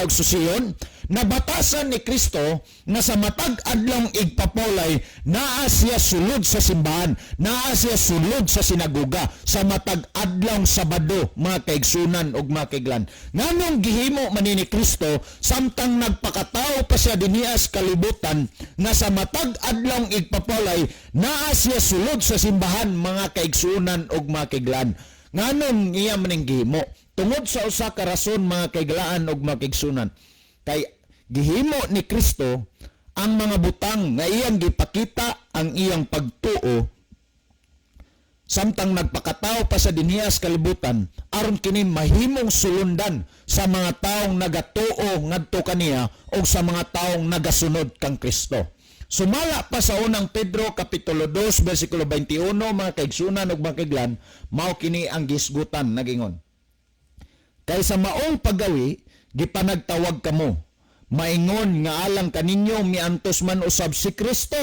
susiyon, nabatasan ni Kristo na sa matag adlong igpapawlay naa siya sulod sa simbahan, naa siya sulod sa sinagoga sa matag adlong Sabado mga kaigsunan ug mga kaiglan. Nganong gihimo man ni Kristo samtang nagpakatao pa siya dinhiya sa kalibutan na sa matag adlong igpapawlay naa siya sulod sa simbahan mga kaigsunan ug mga kaiglan. Nganong iya maning gihimo? Tungod sa usa ka rason mga kaiglaan ug mga kaigsunan. Kay gihimo ni Kristo ang mga butang nga iyang gipakita ang iyang pagtuo samtang nagpakatao pa sa dinhiya sa kalibutan, aron kini mahimong sulundan sa mga taong nagatuo ngadto kaniya o sa mga taong nagasunod kang Kristo. Sumala pa sa unang Pedro kapitulo 2 bersikulo 21 mga kaigsunan ug mga kaiglan, mao kini ang gisgutan nagingon. Kay sa maong paggawi, gipanagtawag kamo. Maingon nga alang kaninyo miantos man usab si Kristo,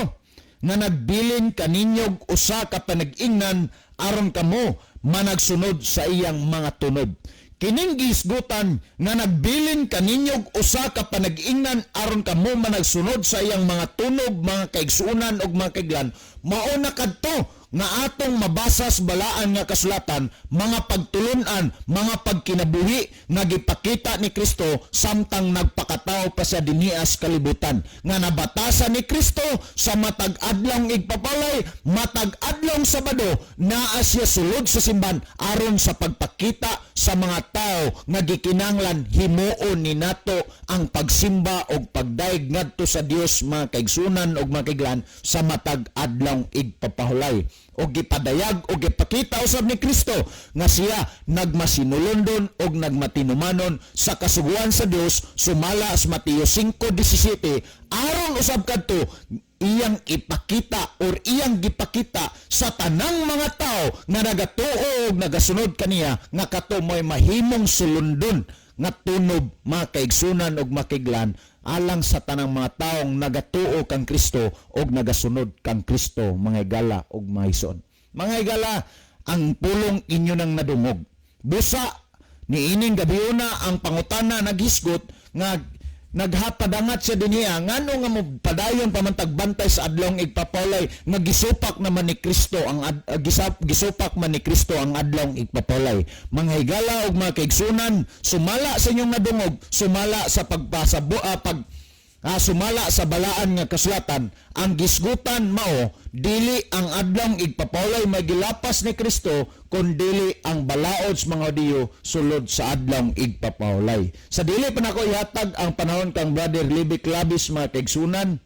nga nagbilin kaninyog usa ka panag-ingnan aron kamo managsunod sa iyang mga tunod. Kining gisgutan nga nagbilin kaninyog usa ka panag-ingnan aron kamo managsunod sa iyang mga tunog mga kaigsunan ug mga kaiglan, mao na kadto nga atong mabasas balaan nga kasulatan, mga pagtulunan, mga pagkinabuhi nga gipakita ni Kristo samtang nagpakatao pa sa dinhiya sa kalibutan, nga nabatasan ni Kristo sa matag adlong igpapalay, matag adlong Sabado naa siya sulod sa simbahan aron sa pagpakita sa mga tao nga gikinanglan himuon ni nato ang pagsimba og pagdaig ngadto sa Dios mga kaigsunan ug mga kaiglan sa matag adlong igpapahulay. O gipadayag o gipakita usab ni Kristo nga siya nagmasinulondon o nagmatinumanon sa kasuguan sa Dios sumala sa Mateo 5:17 aron usab kadto iyang ipakita or iyang gipakita sa tanang mga tao nga nagatuo og nagasunod kaniya nga kato mo'y mahimong sulundon nga tunob mga kaigsunan og makiglan alang sa tanang mga taong nagatuo kang Kristo og nagasunod kang Kristo, mga higala og mga igsoon. Mga higala, ang pulong inyo nang nadungog. Busa ni ining gabiuna ang pangutana naghisgot nga naghapadangat siya dinhiya ngano nga mo padayon pamantagbantay sa adlong igpapawlay nga gisupak naman ni Kristo ang gisupak man ni Kristo ang adlong igpapawlay. Mga higala ug mga kaigsunan, sumala sa inyong nadungog, sumala sa sumala sa balaan nga kasulatan, ang gisgutan mao dili ang adlong igpapawlay magilapas ni Kristo kundi ang balaod sa mga Hudiyo sulod sa adlong igpapawlay. Sa dili pa nako ihatag ang panahon kang Brother Libby Clavis, mga kaigsunan,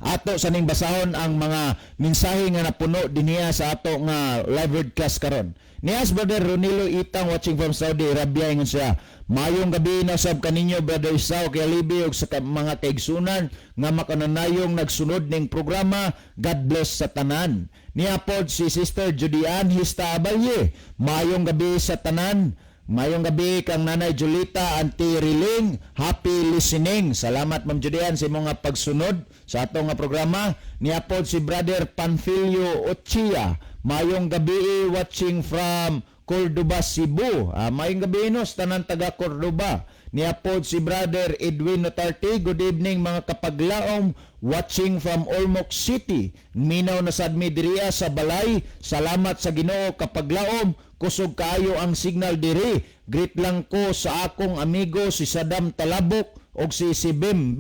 ato sa ning basahon ang mga mensahe nga napuno dinhiya sa ato nga live broadcast karon. Niyas Brother Ronilo Itang watching from Saudi Arabia ingon siya, mayong gabi na sab kaninyo Brother Isao kay Libby ug sa mga kaigsunan nga makananayong nagsunod ning programa. God bless sa tanan. Niya pod si Sister Judian Hista Abalye, mayong gabi sa tanan. Mayong gabi kang Nanay Julita Auntie Riling, happy listening. Salamat Ma'am Judian sa imong nga pagsunod sa ato nga programa. Niapod si Brother Panfilio Ochia, mayong gabi watching from Cordoba, Cebu. Mayong gabi no sa tanan taga Cordoba. Niapod si Brother Edwin Notarte, good evening mga kapaglaom, watching from Ormoc City. Minaw na sad mi diriya sa balay. Salamat sa Ginoo kapaglaom. Kusog kaayo ang signal diri. Greet lang ko sa akong amigo si Sadam Talabok og si Bim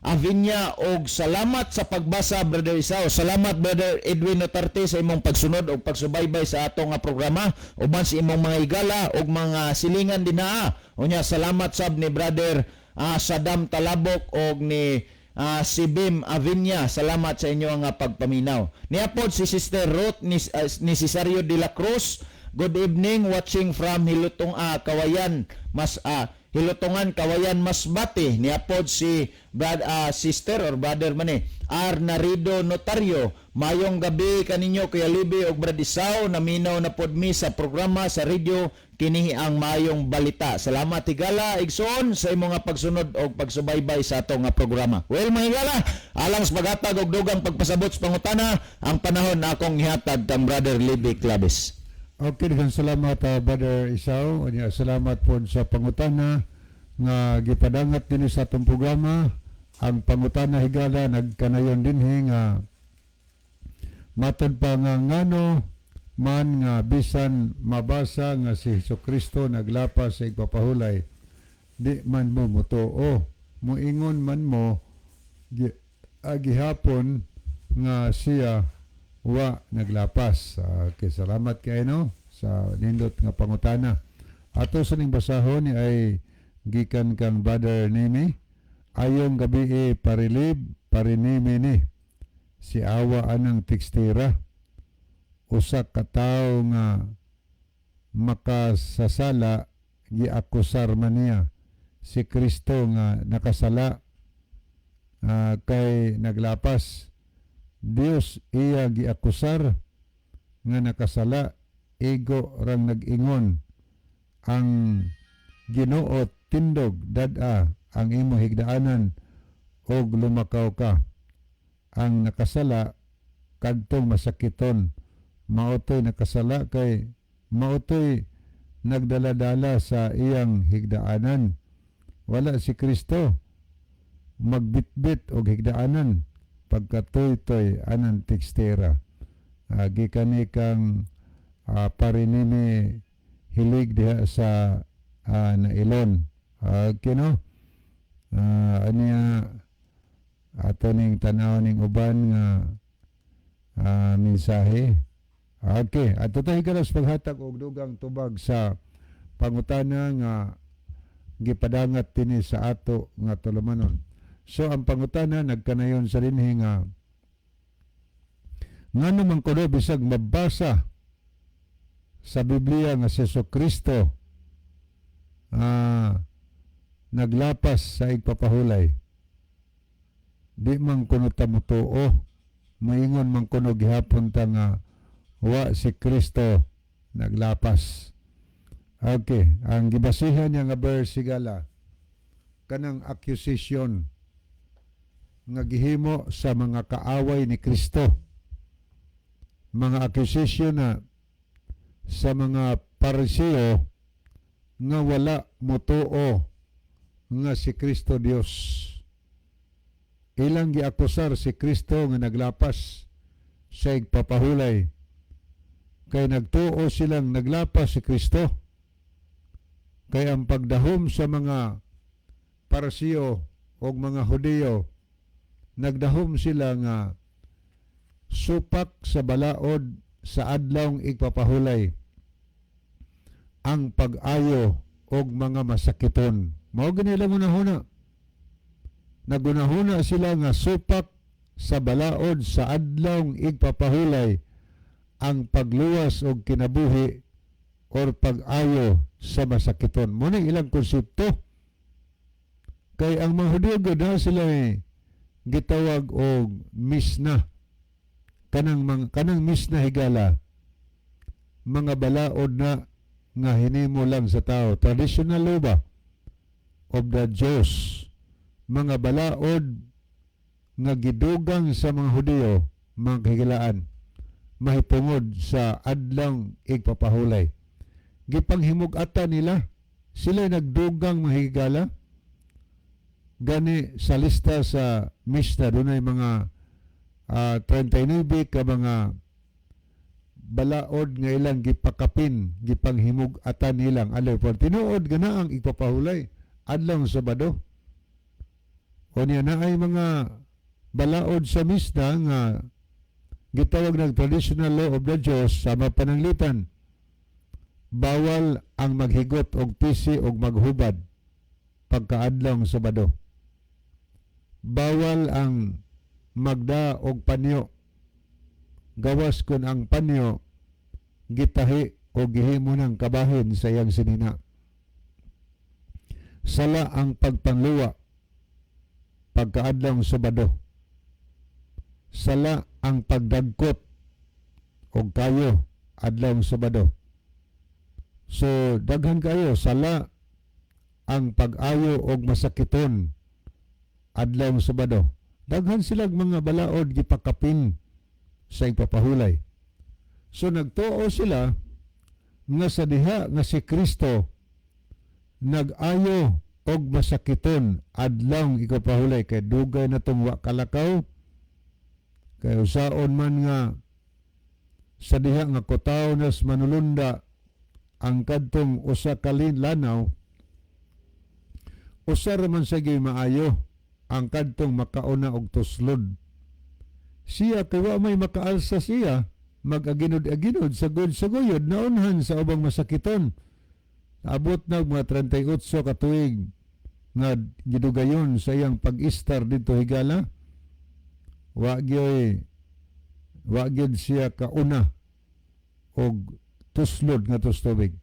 Avinya og salamat sa pagbasa Brother Isao. Salamat Brother Edwin Notarte sa imong pagsunod og pagsubaybay sa ato nga programa uban sa imong mga higala og mga silingan dinaa. Unya salamat sab ni Brother Sadam Talabok og ni si Bim Avinya. Salamat sa inyo nga pagpaminaw. Niapod si Sister Ruth ni Cesario de la Cruz. Good evening, watching from Kawayan, Hilutungan, Kawayan, Masbate. Niapod si Sister or Brother mani, R. Narido Notario. Mayong gabi kaninyo Kuya Libby og Brad Isao, naminaw na pod mi sa programa sa radio kini ang mayong balita. Salamat higala igsoon sa imong nga pagsunod og pagsubaybay sa ato nga programa. Well mga higala, alang sa paghatag og dugang pagpasabot sa pangutana, ang panahon na akong ihatag kang Brother Libby Clavis. Okay, daghang salamat Brother Isao. Salamat po sa pangutana nga gipadangat din sa atong programa. Ang pangutana higala nagkanayon dinhi nga matod pa nga ngano man nga bisan mabasa nga si Jesucristo naglapas sa igpapahulay, di man mo mutuo. Muingon man mo gihapon nga siya wa naglapas. Okay, salamat kayo no sa nindot nga pangutana. Ato sa ning basahon ni ay gikan kang Brother Nimi. Ayong gabi parinimi ni si awa anang tekstira. Usa ka tawo nga makasasala giakusar man niya si Kristo nga nakasala kay naglapas. Dios iya giakusar nga nakasala, ego rang nag-ingon ang Ginoo tindog dad-a ang imo higdaanan og lumakaw ka. Ang nakasala kadtong masakiton, maotoy nakasala kay maotoy nagdaladala sa iyang higdaanan. Wala si Kristo magbitbit og higdaanan pagkatoy-toy anan tekstera. Gikan kang parinimi hilig diha sa nailon. Kino aniya ato ning tanaw ning uban nga mensahe. Okay, ato tayo kalas paghatag og dugang tubag sa pangutana nga gipadangat tini sa ato nga tulumanon. So ang pangutana nagkanayon sa dinhi nga ngano man kuno bisag mabasa sa Biblia nga si Jesucristo naglapas sa igpapahulay. di man kuno ta mutuo, moingon man kuno gihapon ta nga wa si Kristo naglapas. Okay, ang gibasihan niya nga verse sigala kanang accusation nga gihimo sa mga kaaway ni Kristo. Mga accusation na sa mga Pariseo nga wala motuo nga si Kristo Dios. Ilang giakusar si Kristo nga naglapas sa igpapahulay. Kay nagtuo silang naglapas si Kristo. Kay ang pagdahom sa mga Pariseo o mga Hudiyo, nagdahom sila nga supak sa balaod sa adlawng igpapahulay ang pag-ayo og mga masakiton. Mao gani lang unahuna. Nagunahuna sila nga supak sa balaod sa adlawng igpapahulay ang pagluwas og kinabuhi or pag-ayo sa masakiton. Muna ilang konsepto. Kay ang mga Hudiyo gud sila gitawag og misna. Kanang misna higala mga balaod na nga hinimo lang sa tao. Traditional law ba of the Jews. Mga balaod nga gidugang sa mga Hudiyo, mga kahigalaan, mahipungod sa adlang igpapahulay. Gipanghimug-ata nila, sila nagdugang mahigala. Gani sa lista sa Mishnah, doon ay mga 39 ka mga balaod nga ilang gipakapin, gipanghimug-atan nilang alay. Tinuod gana ang igpapahulay, adlang Sabado. O niya na ay mga balaod sa Mishnah nga gitawag ng traditional law of the Jews sa mapananglitan. Bawal ang maghigot og pisi og maghubad pagkaadlong Sabado. Bawal ang magda og panyo. Gawas kun ang panyo gitahi o gihimo ng kabahin sa iyang sinina. Sala ang pagpanluwa pagkaadlong Sabado. Sala ang pagdagkot og kayo adlong Sabado. So daghan kayo, sala ang pag-ayo og masakiton adlong Sabado. Daghan silang mga balaod gipakapin sa igpapahulay. So nagtuo sila nga sa diha nga si Kristo nag-ayo og masakiton adlong igpapahulay kay dugay na tong wa kalakaw. Kay usaon man nga sa diha nga kutaw nas manulunda ang kadtong usa ka lanaw, usar man sa maayo ang kadtong makauna og tuslod. Siya kay wa may makaalsa siya, mag-aginod-aginod sagod-sagoyod naunhan sa ubang masakiton. Abot na mga 38 ka tuig nga gidugayon sa iyang pag-istar dito higala. Wa gyud siya kauna og tuslod nga tubig.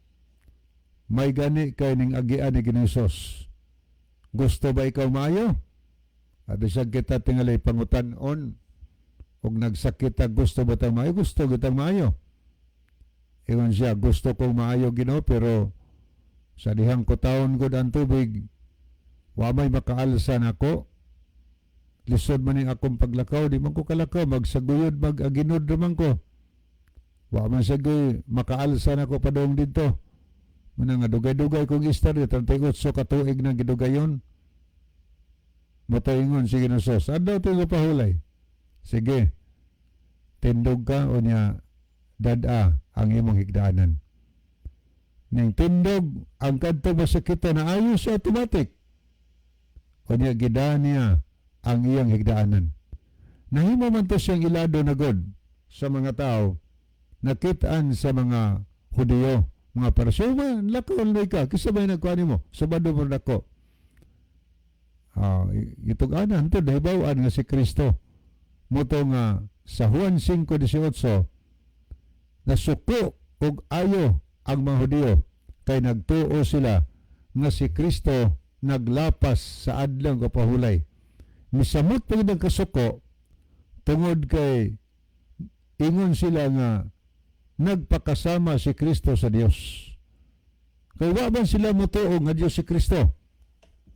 May gani kay ning agian ni Ginoos. Gusto ba ikaw maayo? At isang kita tingalay pangutan-on og nagsakit gusto ba tang maayo? Gusto gitang maayo. Iwan siya, gusto kong maayo Ginoo, pero sa dihang ko taon gud ang tubig, wa may makaalsa nako. Lisod man ning akong paglakaw, di man ko kalakaw, magsaguyod, mag-aginod naman ko. Wa man sagoy makaalsa nako padong dito. Muna nga dugay-dugay kong istar, 38 ka tuig na gidugayon. Mataingon si Ginoos, adaw tayo pahulay. Sige, tindog ka o niya dada ang imong higdaanan. Ning tindog, ang kadto masakita na ayos sa automatic. O niya gidaan niya ang iyang higdaanan. Nahimo man to siyang ilado na god sa mga tao, nakitaan sa mga Hudiyo, mga Pariseo, man, lakaw ka, kisabay nagkuhan mo, Sabado mo nako. Itong anan to dahibawaan nga si Kristo moto nga sa Juan 5:18 nasuko og ayo ang mga Hudiyo kay nagtuo sila nga si Kristo naglapas sa adlang kapahulay. misamot pa gid ang kasuko tungod kay ingon sila nga nagpakasama si Kristo sa Dios. Kay wa man sila motuo nga Dios si Kristo.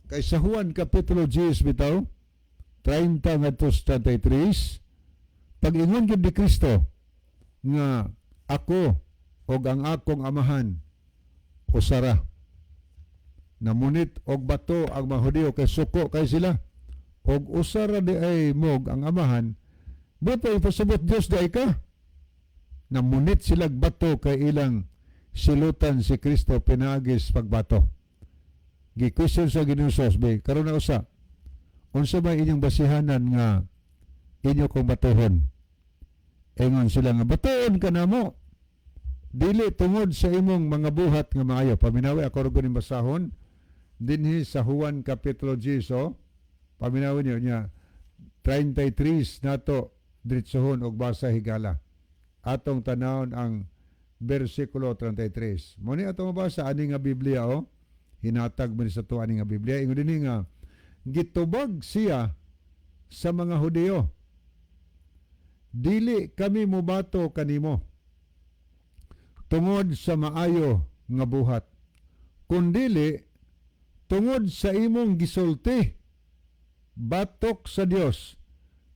Kay sa Juan kapitulo 10 bitaw 30 ngadto sa 33, pag ingon gyud ni Kristo nga ako og ang akong amahan usara, namunit og bato ang mga Hudiyo kay suko kay sila, og usara di ay mog ang amahan, bato ipasabot Dios di ay ka. Namunit sila bato kay ilang silutan si Kristo pinagis pagbato. Gi-question sa Ginoo be, karon na usa, unsa ba inyong basihanan nga inyo kong batuhon? Ingon sila nga batuon ka namo, dili tungod sa imong mga buhat nga maayo. Paminawi ako rin basahon dinhi sa Juan kapitulo 10, paminawi niyo niya 33 nato diretsohon og basa higala. Atong tanawon ang bersikulo 33. Muni atong mabasa ani nga Biblia hinatag man sa to ani nga Biblia. Ingon dinhi nga gitubag siya sa mga Hudiyo, dili kami mubato kanimo tungod sa maayo nga buhat, kundili tungod sa imong gisulti batok sa Dios,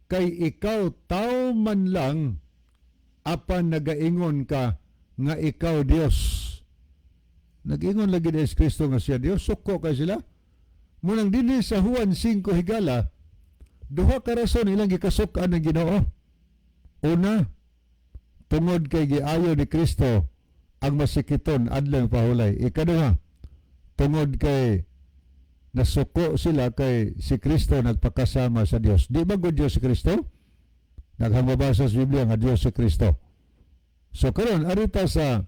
kay ikaw tao man lang apan nagaingon ka nga ikaw Dios. Nag-ingon lagi ni Kristo nga siya Dios, suko kay sila. Munang dinhi sa Juan 5 higala, duha ka rason ilang gikasukan ng Ginoo. Una, tungod kay giayo ni Kristo ang masikiton adlang pahulay. Ikaduha, tungod kay nasuko sila kay si Kristo nagpakasama sa Dios. Di ba good Dios si Kristo? Naghangmabasa sa Biblia nga Dios si Kristo. So karon arita sa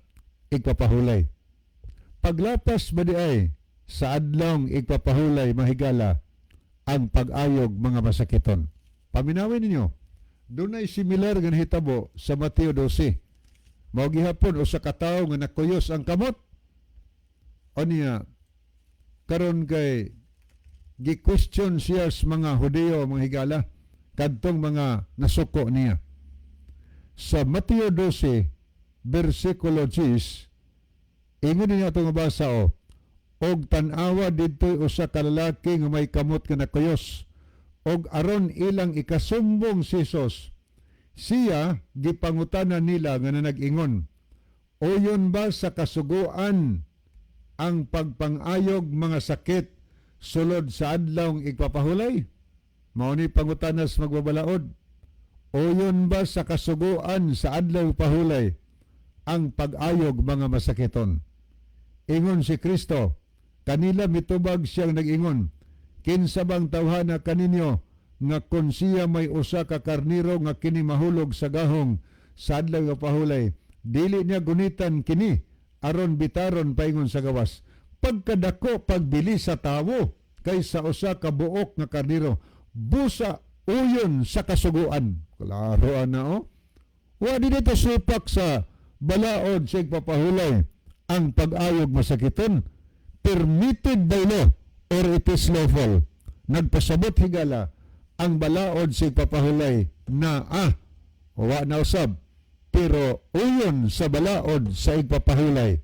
igpapahulay. Paglapas ba di ay sa adlong igpapahulay mahigala ang pag-ayog mga masakiton. Paminawin ninyo, dunay similar nga hitabo sa Mateo 12. Mao gihapon usa ka tawo nga nakuyos ang kamot. O niya, karon kay gi-question siya sa mga Hudiyo mga higala kadtong mga nasuko niya. Sa Mateo 12 bersikulo 10, ingon niya itong basa og tan-awa dito'y usa ka lalaki nga may kamot nga nakuyos, og aron ilang ikasumbong si Jesus, siya gipangutanan nila nga nag-ingon, uyon ba sa kasuguan ang pagpangayog mga sakit sulod sa adlawng igpapahulay? Mao ni pangutanas magbabalaod, uyon ba sa kasuguan sa adlaw pahulay ang pag-ayog mga masakiton? Ingon si Kristo, kanila mitubag siyang nag-ingon, kinsa bang tawhana kaninyo nga kung siya may usa ka karniro nga kini mahulog sa gahong sa adlaw nga pahulay, dili niya gunitan kini aron bitaron paingon sa gawas. Pagkadako pagbili sa tawo kaysa usa ka buok nga karniro, busa uyon sa kasuguan. Klaro na wa dito supak sa balaod sa igpapahulay ang pag-ayog masakiton. Permitted by law or it is lawful. Nagpasabot higala ang balaod sa igpapahulay na wa na usab, pero uyon sa balaod sa igpapahulay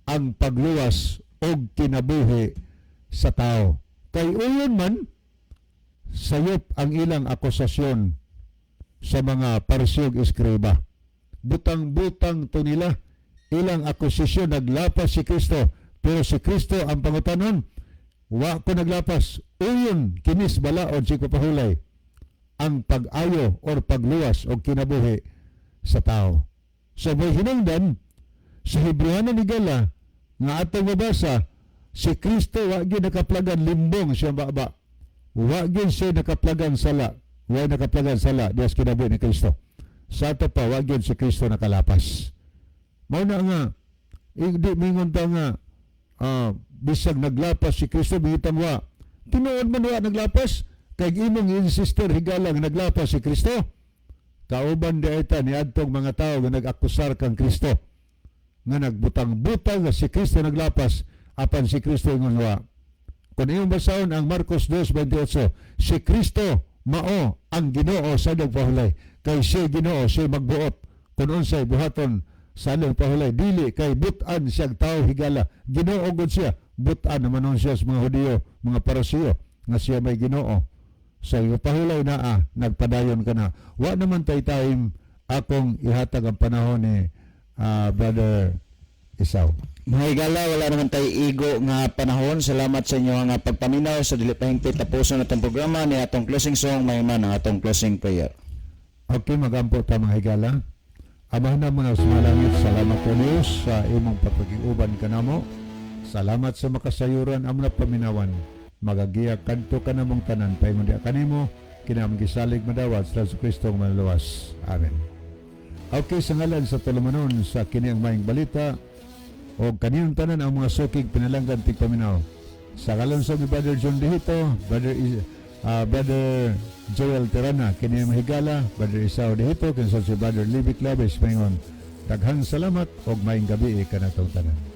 ang pagluwas og kinabuhi sa tao. Kay uyon man sayop ang ilang akusasyon sa mga parisiyog eskriba. Butang-butang to nila ilang akusasyon, naglapas si Kristo, pero si Kristo ang pangutanon, wa ko naglapas, uyon kinis balaod si papahulay ang pag-ayo or pagluwas o kinabuhi sa tao. So may hinungdan sa Hebrehanon ni Gala nga atong mabasa, si Kristo wa gyud nakaplagan limbong siya baba, wa gyud siya nakaplagan sala, wa nakaplagan sala dias kinabuhi ni Kristo. Sa ato pa wa gyud si Kristo nakalapas. Mao na nga di mingon ta nga bisag naglapas si Kristo, bihitang wa tinuod man wa naglapas, kay imong insister higalang naglapas si Kristo. Kauban di ita ni adtong mga tao nga nag-akusar kang Kristo nga nagbutang-butang nga si Kristo naglapas apan si Kristo ingon wa. Kung iyong basaon ang Marcos 2:28, si Kristo mao ang Ginoo sa nagpahulay. Kay siya Ginoo, siya magbuot. Kung unsay buhaton sa nagpahulay, dili kay butan siyang tao higala. Ginoo gud siya. Butan naman siya sa mga Hudiyo, mga Parasiyo, nga siya may Ginoo. Sa pahulay na nagpadayon ka na. Wa naman time akong ihatag ang panahon ni Brother Isaw. Mga higala, wala naman tayo igo nga panahon. Salamat sa inyo nga pagpaminaw sa dili pa hingpit tapuson natong programa ni atong closing song may man ang atong closing prayer. Okay, magampo ta mga higala. Amahan na mga sumalangit, salamat po Diyos sa imong pagpagiuban kanamo. Salamat sa makasayuran among paminawan. Magagiya kanto ka namong tanan paingon di kanimo kinamang gisalig madawat sa Kristo ang manluwas. Amen. Okay, sa ngalan sa tulumanon sa kini ang maayong balita o kaniyong tanan ang mga sukig pinalanggan tigpaminaw. Sa ngalan sa Brother John Dihito, Brother Joel Terana, kini ang mahigala, Brother Isao Dihito, kinsa si Brother Libby Claves, mayngon. Daghang salamat o maayong gabi kanatong tanan.